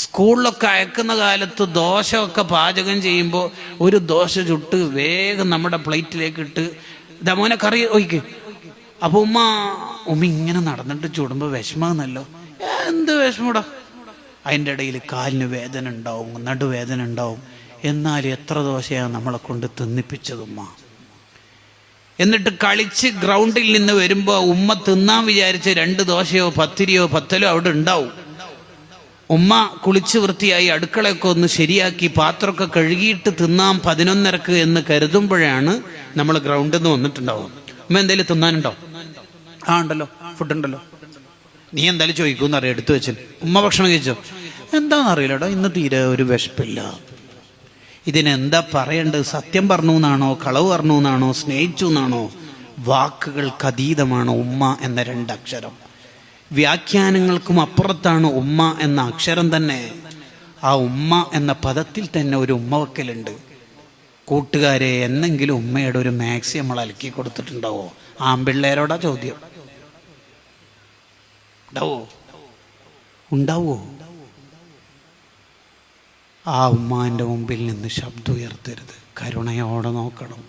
സ്കൂളിലൊക്കെ അയക്കുന്ന കാലത്ത് ദോശയൊക്കെ പാചകം ചെയ്യുമ്പോൾ ഒരു ദോശ ചുട്ട് വേഗം നമ്മുടെ പ്ലേറ്റിലേക്ക് ഇട്ട് ദമോനെ കറി ഒഴിക്ക്. അപ്പോൾ ഉമ്മ ഇങ്ങനെ നടന്നിട്ട് ചുടുമ്പോൾ വിഷമാകുന്നല്ലോ. എന്ത് വിഷമൂടാ? അതിൻ്റെ ഇടയിൽ കാലിന് വേദന ഉണ്ടാവും, നടുവേദന ഉണ്ടാവും. എന്നാൽ എത്ര ദോശയാണ് നമ്മളെ കൊണ്ട് തിന്നിപ്പിച്ചത് ഉമ്മ. എന്നിട്ട് കളിച്ച് ഗ്രൗണ്ടിൽ നിന്ന് വരുമ്പോൾ ഉമ്മ തിന്നാൻ വിചാരിച്ച് 2 ദോശയോ പത്തിരിയോ പത്തലോ അവിടെ ഉണ്ടാവും. ഉമ്മ കുളിച്ച് വൃത്തിയായി അടുക്കളയൊക്കെ ഒന്ന് ശരിയാക്കി പാത്രമൊക്കെ കഴുകിയിട്ട് തിന്നാൻ 11:30 എന്ന് കരുതുമ്പോഴാണ് നമ്മൾ ഗ്രൗണ്ടിൽ നിന്ന് വന്നിട്ടുണ്ടാവും. ഉമ്മ എന്തെങ്കിലും തിന്നാനുണ്ടോ? ഉണ്ടല്ലോ, ഫുഡ് ഉണ്ടല്ലോ. നീ എന്തായാലും ചോദിക്കുമെന്നറിയാം, എടുത്തു വെച്ചു. ഉമ്മ ഭക്ഷണം കഴിച്ചോ? എന്താണെന്നറിയില്ലടോ, ഇന്ന് തീരെ ഒരു വിശപ്പില്ല. ഇതിനെന്താ പറയേണ്ടത്? സത്യം പറഞ്ഞു എന്നാണോ, കളവ് പറഞ്ഞു എന്നാണോ, സ്നേഹിച്ചു എന്നാണോ? വാക്കുകൾക്ക് അതീതമാണ് ഉമ്മ എന്ന 2 അക്ഷരം. വ്യാഖ്യാനങ്ങൾക്കും അപ്പുറത്താണ് ഉമ്മ എന്ന അക്ഷരം തന്നെ. ആ ഉമ്മ എന്ന പദത്തിൽ തന്നെ ഒരു ഉമ്മ വക്കലുണ്ട്. കൂട്ടുകാരെ, എന്നെങ്കിലും ഉമ്മയുടെ ഒരു മാക്സി നമ്മൾ അലക്കി കൊടുത്തിട്ടുണ്ടാവോ? ആമ്പിള്ളേരോടാ ചോദ്യം. ഉണ്ടാവോ? ആ ഉമ്മാൻ്റെ മുമ്പിൽ നിന്ന് ശബ്ദം ഉയർത്തരുത്. കരുണയോടെ നോക്കണം.